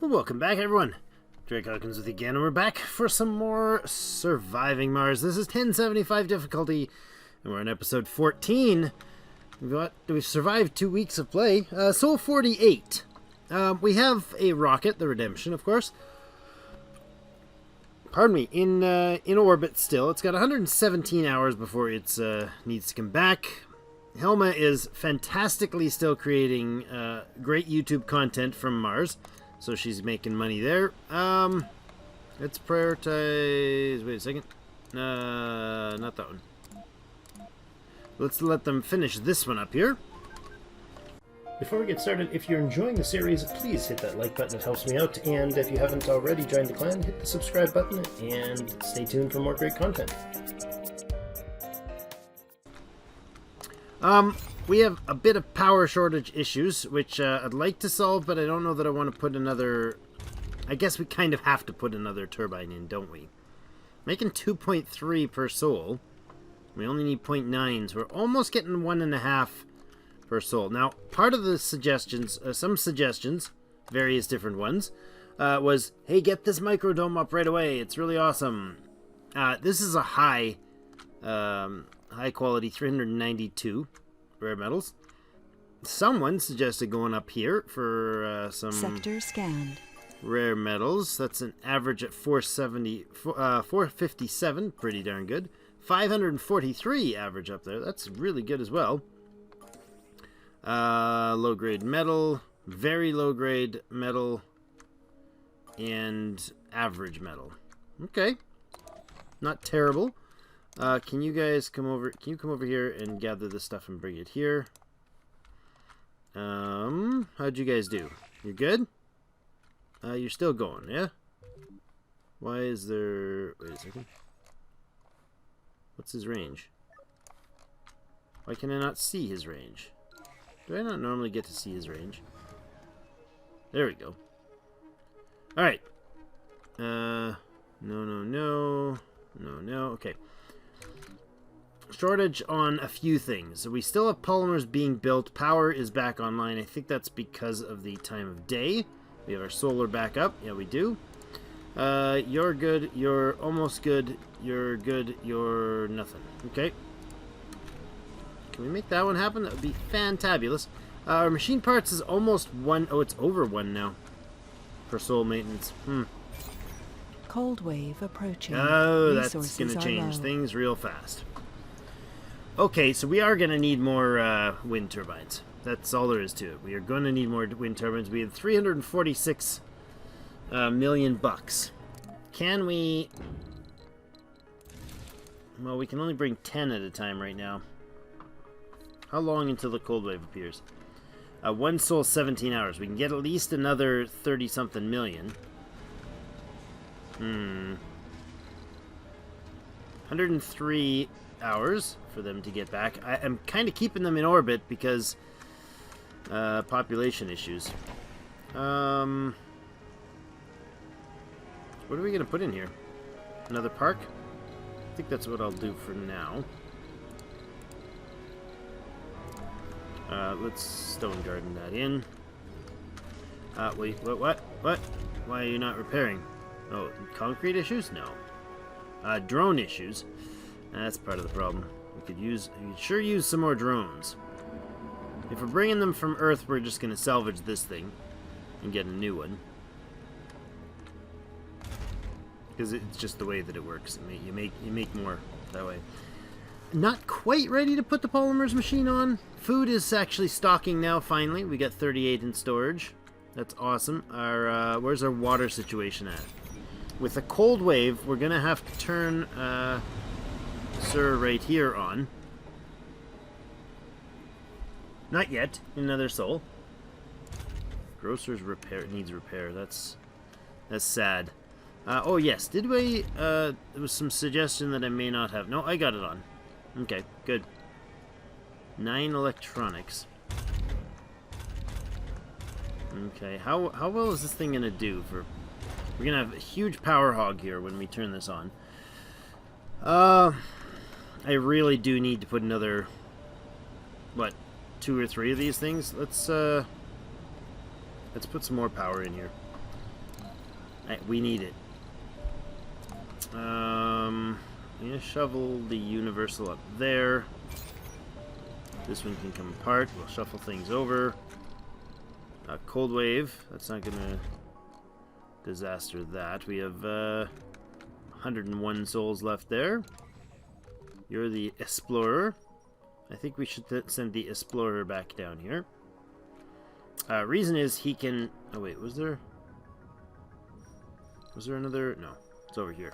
Well, welcome back, everyone. Drake Hawkins with you again, and we're back for some more Surviving Mars. This is 1075 difficulty, and we're on episode 14. We've survived 2 weeks of play. Soul 48. We have a rocket, the Redemption, of course. Pardon me, in orbit still. It's got 117 hours before it needs to come back. Helma is fantastically still creating great YouTube content from Mars. So she's making money there. Let's prioritize... Wait a second. Not that one. Let's let them finish this one up here. Before we get started, if you're enjoying the series, please hit that like button. It helps me out. And if you haven't already joined the clan, hit the subscribe button and stay tuned for more great content. We have a bit of power shortage issues, which I'd like to solve, but I don't know that I want to put another... I guess we kind of have to put another turbine in, don't we? Making 2.3 per soul. We only need 0.9, so we're almost getting 1.5 per soul. Now, part of the suggestions, some suggestions, various different ones, was, hey, get this microdome up right away. It's really awesome. This is a high quality 392 rare metals. Someone suggested going up here for some sector scanned rare metals. That's an average at 457, pretty darn good. 543 average up there. That's really good as well. Low grade metal, very low grade metal, and average metal. Okay, not terrible. Can you guys come over? Can you come over here and gather this stuff and bring it here? How'd you guys do? You're good? You're still going, yeah? Why is there... Wait a second. What's his range? Why can I not see his range? Do I not normally get to see his range? There we go. Alright. No. Okay. Shortage on a few things. We still have polymers being built. Power is back online. I think that's because of the time of day. We have our solar back up. Yeah, we do. You're good. You're almost good. You're good. You're nothing. Okay. Can we make that one happen? That would be fantabulous. Our machine parts is almost 1. Oh, it's over 1 now. For soul maintenance. cold wave approaching. Oh, that's going to change things real fast. Okay, so we are going to need more wind turbines. That's all there is to it. We are going to need more wind turbines. We have 346 million bucks. Can we... Well, we can only bring 10 at a time right now. How long until the cold wave appears? 1 soul, 17 hours. We can get at least another 30-something million. 103 hours for them to get back. I'm kind of keeping them in orbit because population issues. What are we going to put in here? Another park? I think that's what I'll do for now. Let's stone garden that in. Wait, what? Why are you not repairing? Oh, concrete issues? No. Drone issues. That's part of the problem. We could sure use some more drones. If we're bringing them from Earth, we're just going to salvage this thing and get a new one. Because it's just the way that it works. You make more that way. Not quite ready to put the polymers machine on. Food is actually stocking now, finally. We got 38 in storage. That's awesome. Where's our water situation at? With a cold wave, we're going to have to turn Sir right here on. Not yet. Another soul. Grocer's needs repair. That's sad. Oh, yes. Did we... there was some suggestion that I may not have... No, I got it on. Okay, good. 9 electronics. Okay, how well is this thing gonna do for... We're gonna have a huge power hog here when we turn this on. I really do need to put another... What? 2 or 3 of these things? Let's put some more power in here. We need it. I'm gonna shovel the universal up there. This one can come apart. We'll shuffle things over. Cold wave. That's not gonna disaster that. We have 101 souls left there. You're the explorer. I think we should send the explorer back down here. Reason is he can... Oh wait, was there another... No, it's over here.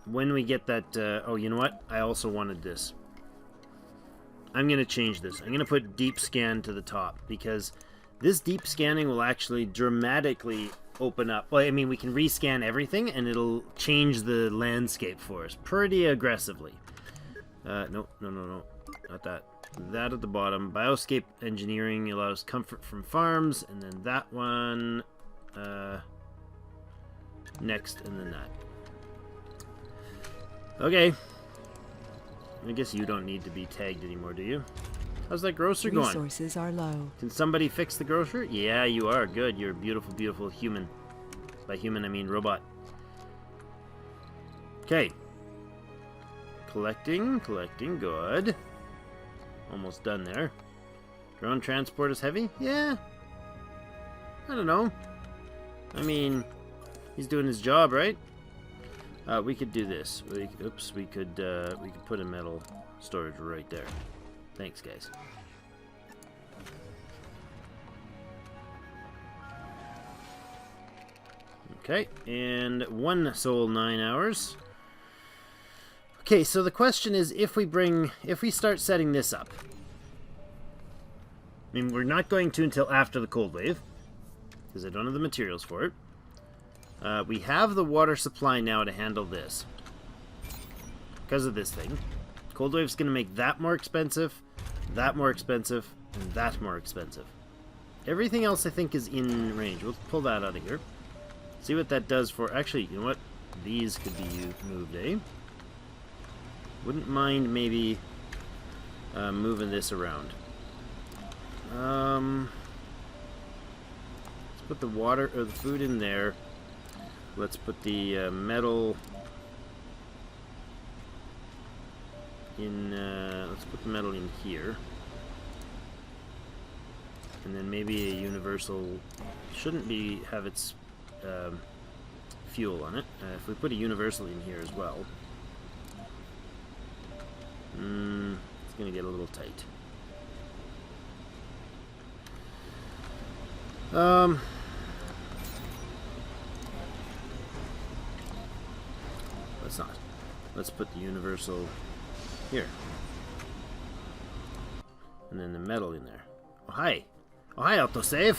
When we get that... oh, you know what? I also wanted this. I'm going to change this. I'm going to put deep scan to the top, because this deep scanning will actually dramatically open up. Well, I mean, we can rescan everything, and it'll change the landscape for us pretty aggressively. No, not that. That at the bottom. Bioscape engineering allows comfort from farms, and then that one next, and then that. Okay. I guess you don't need to be tagged anymore, do you? How's that grocer going? Resources are low. Can somebody fix the grocer? Yeah, you are. Good. You're a beautiful, beautiful human. By human, I mean robot. Okay. Collecting. Good. Almost done there. Drone transport is heavy? Yeah. I don't know. I mean, he's doing his job, right? We could do this. We could put a metal storage right there. Thanks, guys. Okay, and 1 soul 9 hours. Okay, so the question is, if we start setting this up. I mean, we're not going to until after the cold wave, because I don't have the materials for it. We have the water supply now to handle this. Because of this thing. Cold wave's going to make that more expensive, that more expensive, and that more expensive. Everything else I think is in range. We'll pull that out of here. See what that does for... Actually, you know what? These could be moved, eh? Wouldn't mind maybe moving this around. Let's put the water or the food in there. Let's put the metal in. Let's put the metal in here, and then maybe a universal shouldn't have its fuel on it. If we put a universal in here as well, it's gonna get a little tight. Let's not. Let's put the universal here. And then the metal in there. Oh, hi. Oh, hi, autosave.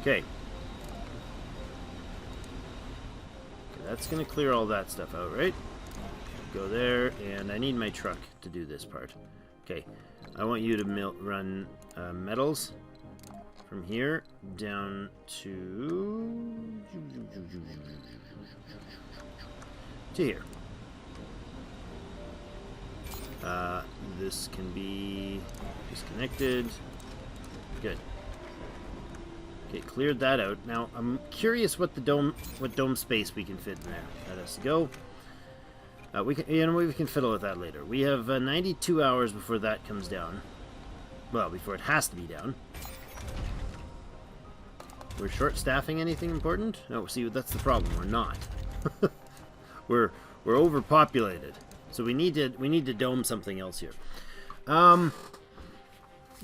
Okay. That's going to clear all that stuff out, right? Go there, and I need my truck to do this part. Okay. I want you to run metals from here down to here. This can be disconnected. Good. Okay, cleared that out. Now I'm curious what dome space we can fit in there. That has to go. We can fiddle with that later. We have 92 hours before that comes down. Well, before it has to be down. We're short staffing anything important? No, see, that's the problem. We're not. We're overpopulated. So we need to dome something else here.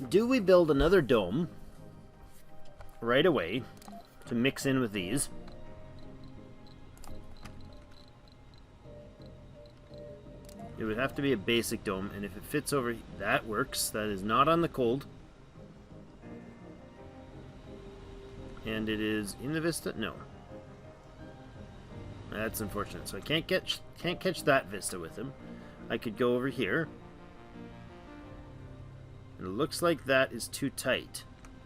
Do we build another dome right away to mix in with these? It would have to be a basic dome, and if it fits over, that works. That is not on the cold. And it is in the Vista? No. That's unfortunate. So I can't catch that Vista with him. I could go over here. And it looks like that is too tight.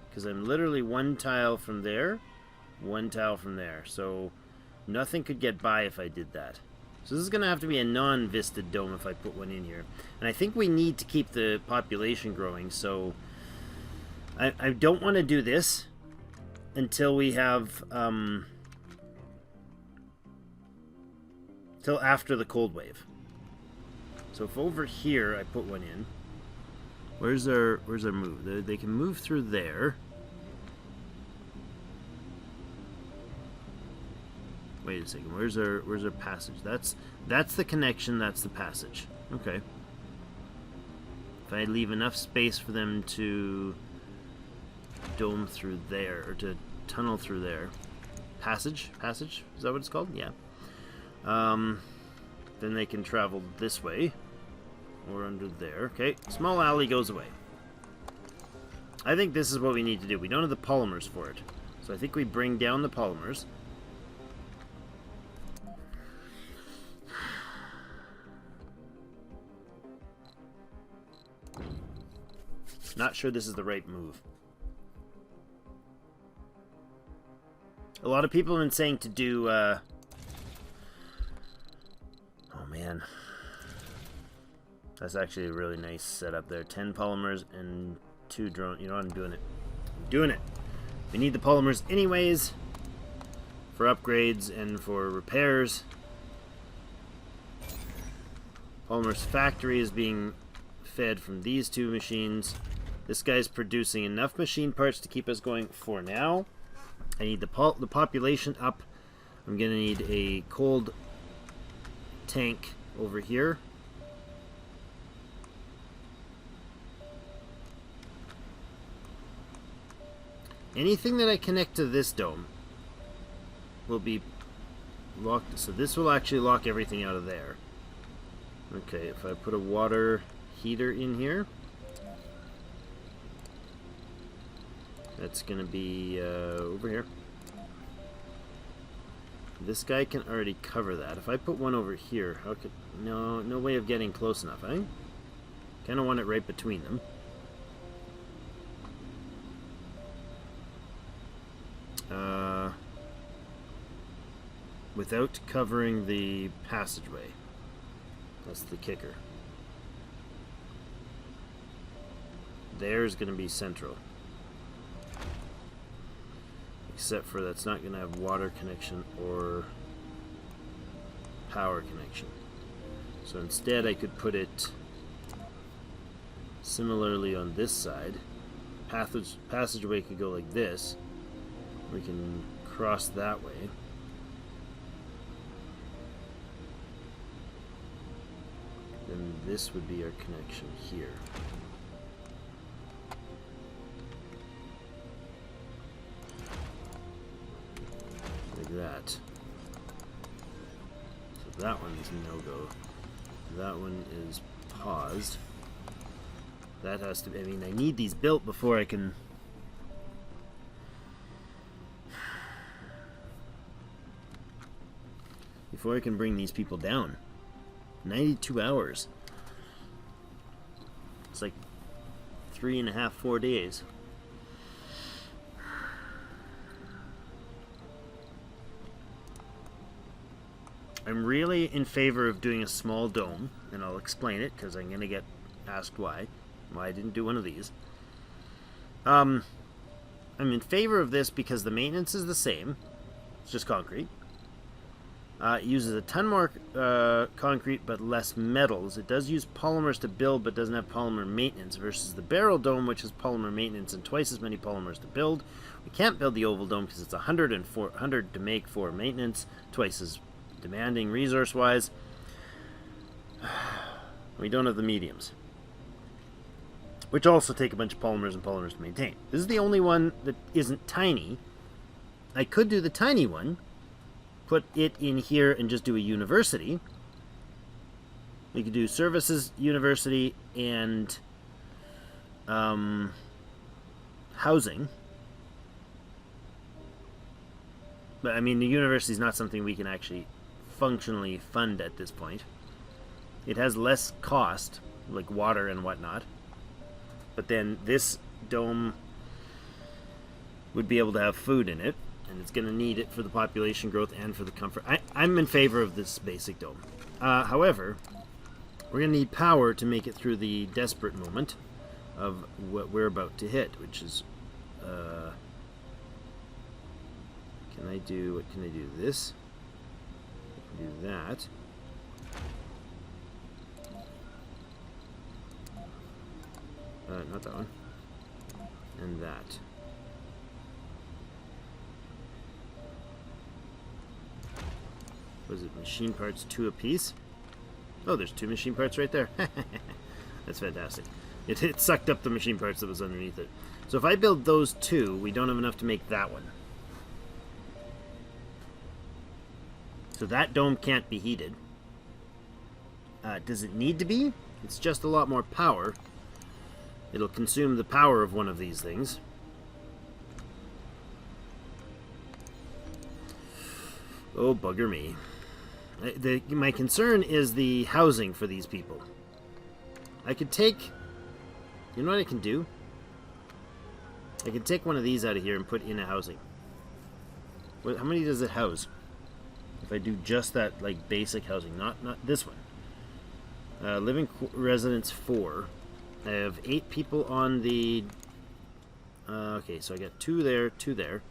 Because I'm literally one tile from there, one tile from there. So nothing could get by if I did that. So this is going to have to be a non-Vista dome if I put one in here. And I think we need to keep the population growing. So I don't want to do this until we have till after the cold wave. So if over here I put one in, where's their move? They can move through there. Wait a second. Where's their passage? That's the connection. That's the passage. Okay. If I leave enough space for them to dome through there, or to tunnel through there, passage. Is that what it's called? Yeah. Then they can travel this way, or under there. Okay. Small alley goes away. I think this is what we need to do. We don't have the polymers for it, so I think we bring down the polymers. Not sure this is the right move. A lot of people have been saying to do, oh man. That's actually a really nice setup there. 10 polymers and 2 drone. You know what? I'm doing it. I'm doing it. We need the polymers anyways. For upgrades and for repairs. Polymers factory is being fed from these 2 machines. This guy's producing enough machine parts to keep us going for now. I need the population up. I'm going to need a cold tank over here. Anything that I connect to this dome will be locked. So this will actually lock everything out of there. Okay, if I put a water heater in here, that's going to be over here. This guy can already cover that. If I put one over here, how could... No way of getting close enough, eh? Kind of want it right between them. Without covering the passageway. That's the kicker. There's going to be central. Except for that's not going to have water connection or power connection. So instead I could put it similarly on this side. Passageway could go like this. We can cross that way. Then this would be our connection here. Like that. So that one's no-go. That one is paused. That has to be... I mean, I need these built before I can... Before I can bring these people down. 92 hours. It's like 3.5, 4 days. I'm really in favor of doing a small dome, and I'll explain it because I'm going to get asked why I didn't do one of these. I'm in favor of this because the maintenance is the same. It's just concrete. It uses a ton more concrete but less metals. It does use polymers to build but doesn't have polymer maintenance versus the barrel dome, which has polymer maintenance and twice as many polymers to build. We can't build the oval dome because it's 100 to make for maintenance, twice as demanding resource-wise. We don't have the mediums, which also take a bunch of polymers and polymers to maintain. This is the only one that isn't tiny. I could do the tiny one, put it in here and just do a university. We could do services, university, and housing. But I mean, the university is not something we can actually functionally fund at this point. It has less cost, like water and whatnot. But then this dome would be able to have food in it. And it's going to need it for the population growth and for the comfort. I'm in favor of this basic dome. However, we're going to need power to make it through the desperate moment of what we're about to hit, which is Can I do, what can I do? This? I can do that. Not that one. And that. Was it machine parts 2 apiece? Oh, there's 2 machine parts right there. That's fantastic. It sucked up the machine parts that was underneath it. So if I build those 2, we don't have enough to make that one. So that dome can't be heated. Does it need to be? It's just a lot more power. It'll consume the power of one of these things. Oh, bugger me. My concern is the housing for these people. I could take... You know what I can do? I can take one of these out of here and put in a housing. How many does it house? If I do just that, like, basic housing. Not this one. Living residence 4. I have 8 people on the... okay, so I got 2 there, 2 there.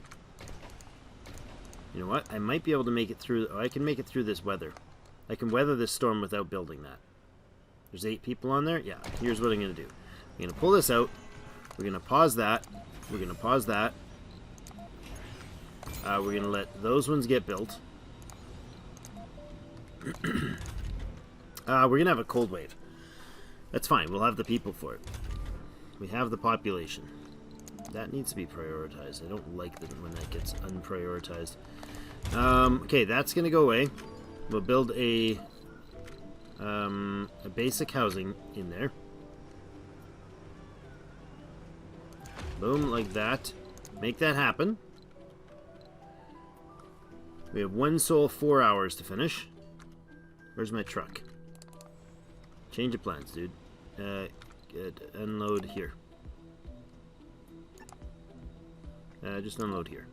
You know what? I might be able to make it through... Oh, I can make it through this weather. I can weather this storm without building that. There's 8 people on there? Yeah. Here's what I'm going to do. I'm going to pull this out. We're going to pause that. We're going to pause that. We're going to let those ones get built. We're going to have a cold wave. That's fine. We'll have the people for it. We have the population. That needs to be prioritized. I don't like when that gets unprioritized. Okay, that's going to go away. We'll build a basic housing in there. Boom, like that. Make that happen. We have 1 soul, 4 hours to finish. Where's my truck? Change of plans, dude. Unload here. Just unload here.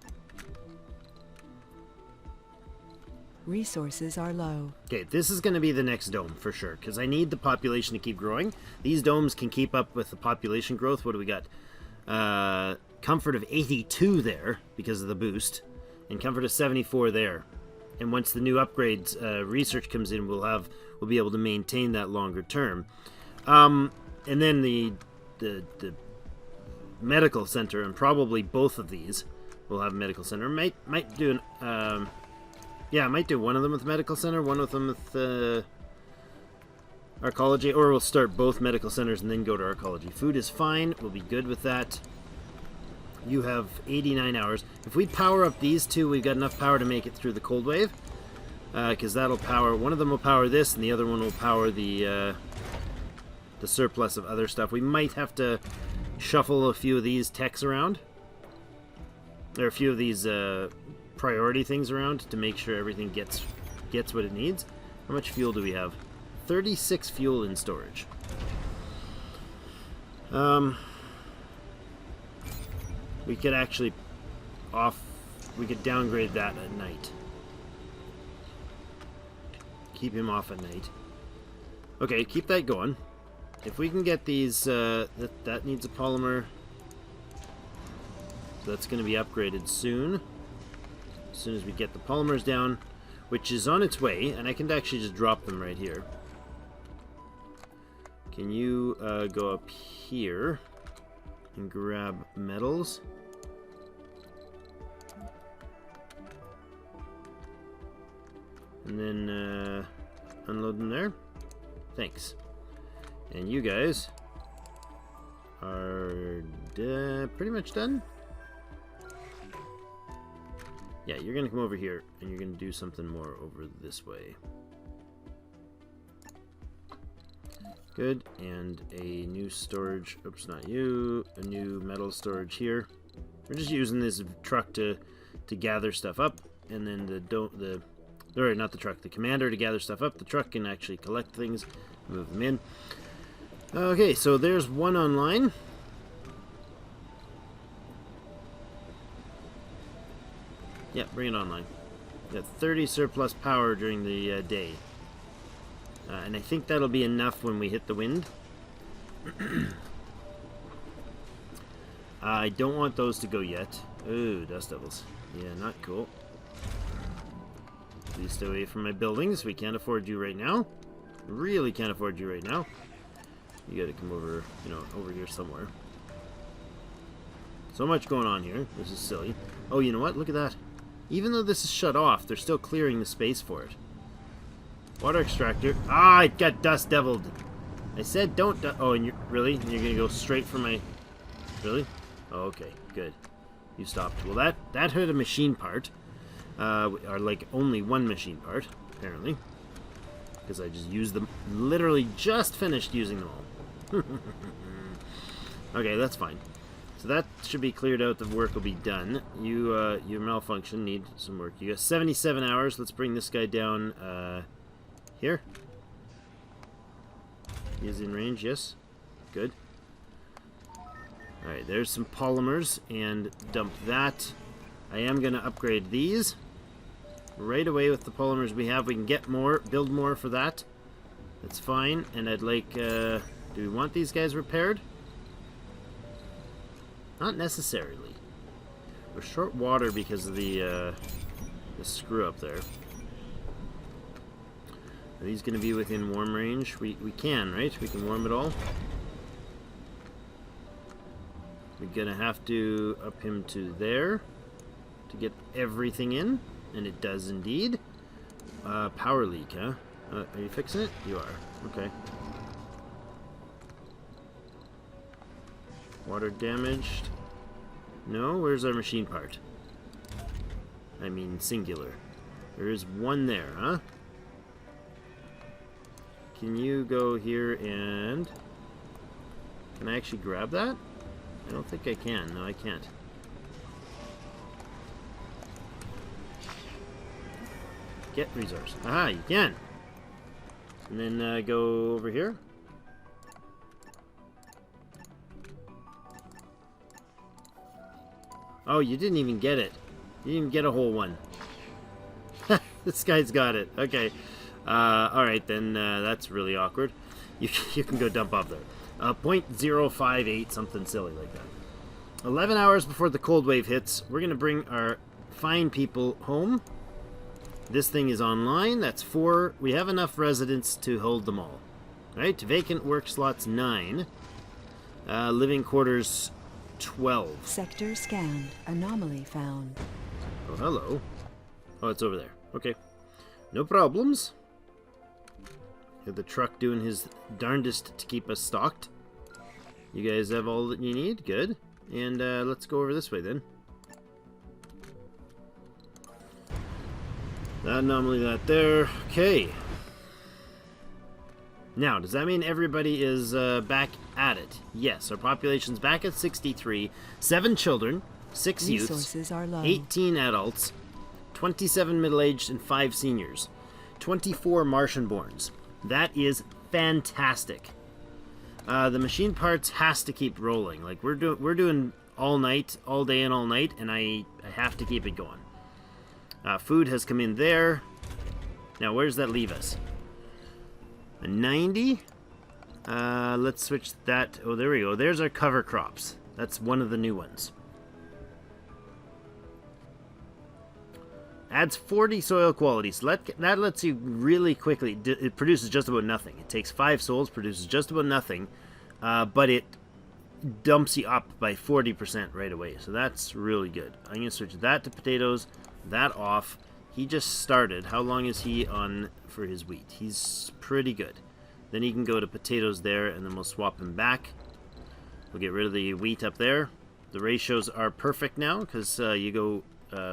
Resources are low. Okay, this is going to be the next dome for sure, because I need the population to keep growing. These domes can keep up with the population growth. What do we got? Comfort of 82 there because of the boost, and comfort of 74 there. And once the new upgrades research comes in, we'll be able to maintain that longer term. And then the medical center, and probably both of these will have medical center. Might do an yeah, I might do one of them with medical center, one of them with arcology, or we'll start both medical centers and then go to arcology. Food is fine. We'll be good with that. You have 89 hours. If we power up these 2, we've got enough power to make it through the cold wave. Because that'll power... One of them will power this, and the other one will power the surplus of other stuff. We might have to shuffle a few of these techs around. Or a few of these priority things around to make sure everything gets what it needs. How much fuel do we have? 36 fuel in storage. We could actually we could downgrade that at night. Keep him off at night. Okay, keep that going. If we can get these, that needs a polymer. That's going to be upgraded soon. As soon as we get the polymers down, which is on its way, and I can actually just drop them right here. Can you go up here and grab metals? And then unload them there. Thanks. And you guys are pretty much done. Yeah, you're going to come over here, and you're going to do something more over this way. Good, and a new storage, oops, not you, a new metal storage here. We're just using this truck to gather stuff up, and then not the truck, the commander to gather stuff up. The truck can actually collect things, move them in. Okay, so there's one online. Yeah, bring it online. Got 30 surplus power during the day. And I think that'll be enough when we hit the wind. I don't want those to go yet. Ooh, dust devils. Yeah, not cool. Please stay away from my buildings. We can't afford you right now. Really can't afford you right now. You gotta come over, you know, over here somewhere. So much going on here. This is silly. Oh, you know what? Look at that. Even though this is shut off, they're still clearing the space for it. Water extractor. Ah, it got dust deviled. I said don't. Oh, and you're really? You're gonna go straight for my? Really? Oh, okay, good. You stopped. Well, that hurt a machine part, or like only one machine part, apparently, because I just used them. Literally just finished using them all. Okay, that's fine. So that should be cleared out. The work will be done. You your malfunction need some work. You got 77 hours. Let's bring this guy down. Here. He is in range. Yes. Good. Alright, there's some polymers, and dump that. I am going to upgrade these. Right away with the polymers we have, we can get more, build more for that. That's fine, and I'd like, do we want these guys repaired? Not necessarily. We're short water because of the screw up there. Are these going to be within warm range? We can, right? We can warm it all. We're gonna have to up him to there to get everything in, and it does indeed. Power leak, huh? Are you fixing it? You are. Okay. Water damaged. No, where's our machine part? I mean singular. There is one there, huh? Can you go here and... Can I actually grab that? I don't think I can. No, I can't. Get resource. Aha, you can! And then go over here. Oh, you didn't even get it. You didn't even get a whole one. This guy's got it. Okay. Alright, then that's really awkward. You can go dump off there. 0.058, something silly like that. 11 hours before the cold wave hits, we're going to bring our fine people home. This thing is online. That's 4. We have enough residents to hold them all. Right? Vacant work slots 9. Living quarters 12. Sector scanned. Anomaly found. Oh, hello. Oh, it's over there. Okay. No problems. Have the truck doing his darndest to keep us stocked. You guys have all that you need? Good. And let's go over this way then. That anomaly, that there. Okay. Now, does that mean everybody is back at it? Yes, our population's back at 63. 7 children, 6 youths, Resources are low. 18 adults, 27 middle-aged, and 5 seniors. 24 Martian-borns. That is fantastic. The machine parts has to keep rolling. Like we're doing all night, all day and all night, and I have to keep it going. Food has come in there. Now, where does that leave us? A 90. Let's switch that. Oh, there we go. There's our cover crops. That's one of the new ones. Adds 40 soil quality. So that lets you really quickly... It produces just about nothing. It takes 5 souls, produces just about nothing, but it dumps you up by 40% right away. So that's really good. I'm going to switch that to potatoes, that off. He just started. How long is he on for his wheat? He's pretty good. Then he can go to potatoes there, and then we'll swap him back. We'll get rid of the wheat up there. The ratios are perfect now, because you go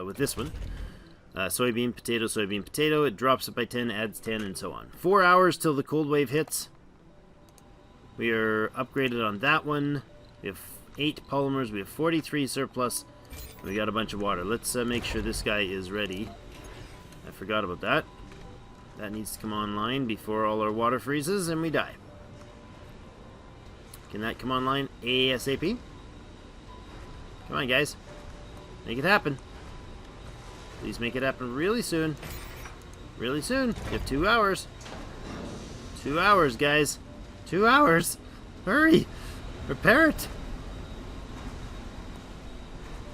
with this one. Soybean, potato, soybean, potato. It drops it by 10, adds 10, and so on. 4 hours till the cold wave hits. We are upgraded on that one. We have 8 polymers. We have 43 surplus. We got a bunch of water. Let's make sure this guy is ready. I forgot about that. That needs to come online before all our water freezes and we die. Can that come online ASAP? Come on, guys. Make it happen. Please make it happen really soon. Really soon. You have 2 hours. 2 hours, guys. 2 hours. Hurry. Repair it.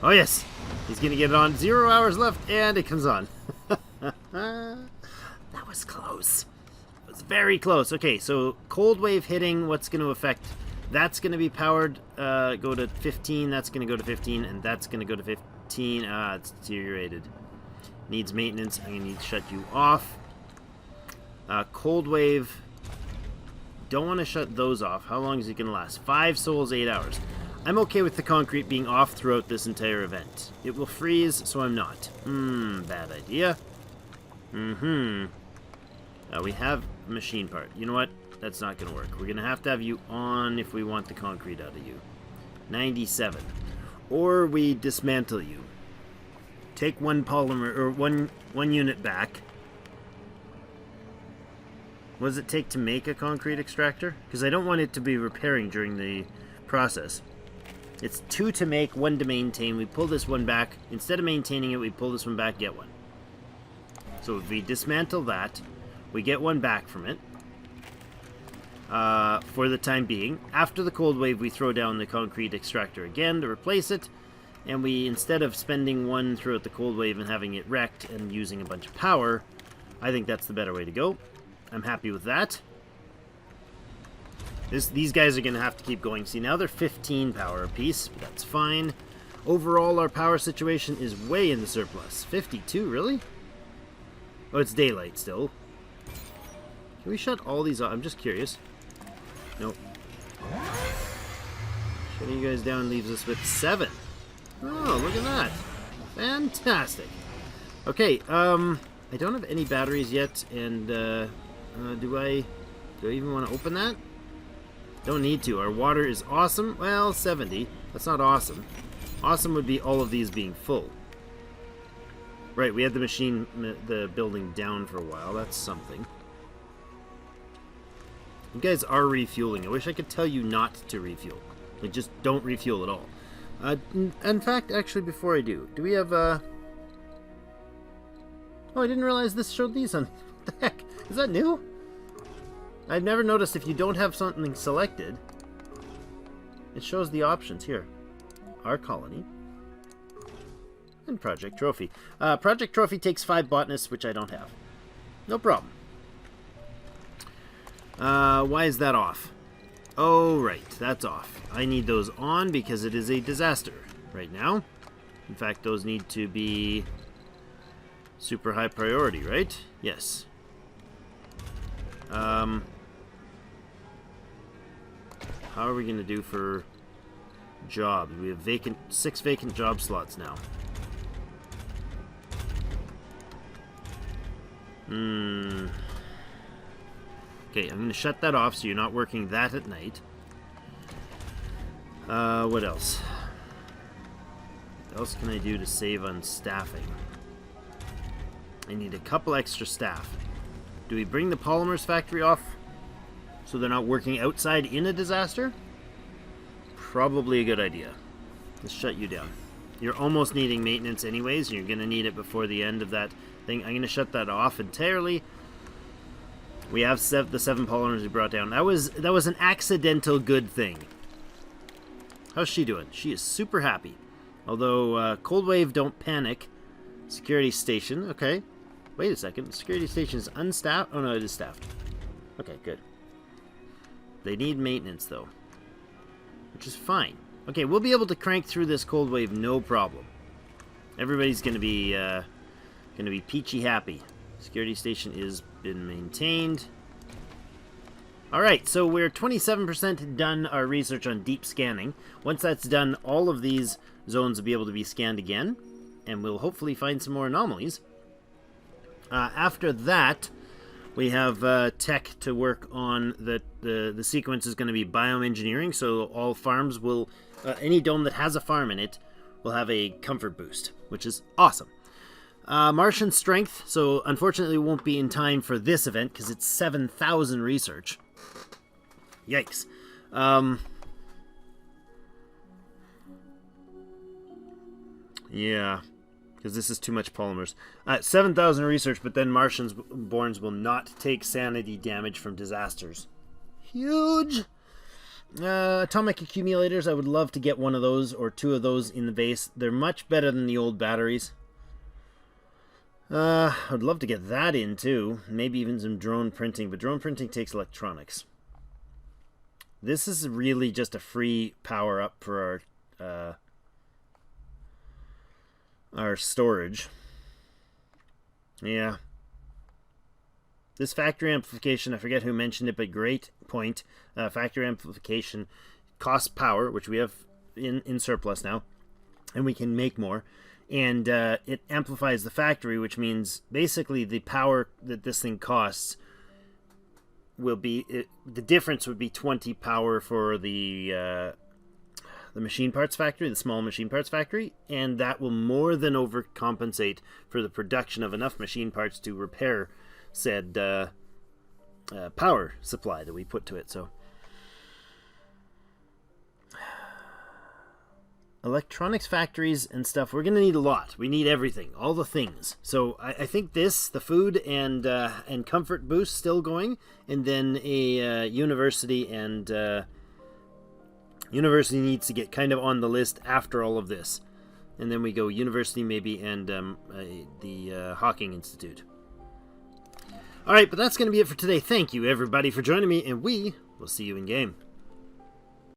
Oh, yes. He's going to get it on. 0 hours left, and it comes on. That was close. It was very close. Okay, so cold wave hitting, what's going to affect? That's going to be powered. Go to 15. That's going to go to 15, and that's going to go to 15. It's deteriorated. Needs maintenance. I'm going to need to shut you off. Cold wave. Don't want to shut those off. How long is it going to last? 5 souls, 8 hours. I'm okay with the concrete being off throughout this entire event. It will freeze, so I'm not. Bad idea. We have a machine part. You know what? That's not going to work. We're going to have you on if we want the concrete out of you. 97. Or we dismantle you. Take one polymer, or one unit back. What does it take to make a concrete extractor? Because I don't want it to be repairing during the process. It's 2 to make, 1 to maintain. We pull this one back. Instead of maintaining it, we pull this one back, get one. So if we dismantle that, we get one back from it. For the time being. After the cold wave, we throw down the concrete extractor again to replace it. And we, instead of spending one throughout the cold wave and having it wrecked and using a bunch of power, I think that's the better way to go. I'm happy with that. These guys are going to have to keep going. See, now they're 15 power apiece, but that's fine. Overall, our power situation is way in the surplus. 52, really? Oh, it's daylight still. Can we shut all these off? I'm just curious. Nope. Shutting you guys down leaves us with 7. Oh, look at that. Fantastic. Okay, I don't have any batteries yet, and do I even want to open that? Don't need to. Our water is awesome. Well, 70. That's not awesome. Awesome would be all of these being full. Right, we had the building down for a while. That's something. You guys are refueling. I wish I could tell you not to refuel. Like, just don't refuel at all. In fact, actually, before I do we have, Oh, I didn't realize this showed these on... What the heck? Is that new? I've never noticed if you don't have something selected, it shows the options here. Our colony. And Project Trophy. Project Trophy takes 5 botanists, which I don't have. No problem. Why is that off? Oh, right. That's off. I need those on because it is a disaster right now. In fact, those need to be super high priority, right? Yes. How are we going to do for jobs? We have 6 vacant job slots now. Okay, I'm going to shut that off so you're not working that at night. What else? What else can I do to save on staffing? I need a couple extra staff. Do we bring the polymers factory off so they're not working outside in a disaster? Probably a good idea. Let's shut you down. You're almost needing maintenance anyways, and you're going to need it before the end of that thing. I'm going to shut that off entirely. We have the 7 polymers we brought down. That was an accidental good thing. How's she doing? She is super happy. Although, Cold Wave, don't panic. Security station, okay. Wait a second, the security station is unstaffed? Oh no, it is staffed. Okay, good. They need maintenance though, which is fine. Okay, we'll be able to crank through this cold wave, no problem. Everybody's gonna be peachy happy. Security station is been maintained. Alright, so we're 27% done our research on deep scanning. Once that's done, all of these zones will be able to be scanned again, and we'll hopefully find some more anomalies. After that, we have tech to work on. The sequence is going to be bioengineering, so all farms will, any dome that has a farm in it will have a comfort boost, which is awesome. Martian strength, so unfortunately it won't be in time for this event because it's 7,000 research. Yikes. Yeah, because this is too much polymers. 7,000 research, but then Martians borns will not take sanity damage from disasters. Huge! Atomic accumulators, I would love to get one of those or two of those in the base. They're much better than the old batteries. I'd love to get that in too. Maybe even some drone printing, but drone printing takes electronics. This is really just a free power up for our storage. Yeah. This factory amplification, I forget who mentioned it, but great point. Factory amplification costs power, which we have in surplus now, and we can make more. And it amplifies the factory, which means basically the power that this thing costs will be... the difference would be 20 power for the machine parts factory, the small machine parts factory, and that will more than overcompensate for the production of enough machine parts to repair said power supply that we put to it. So electronics factories and stuff, we're gonna need a lot. We need everything, all the things. So I think this, the food and comfort boost still going, and then a university, and university needs to get kind of on the list after all of this, and then we go university maybe, and the Hawking Institute. Alright, but that's going to be it for today. Thank you, everybody, for joining me, and we will see you in game.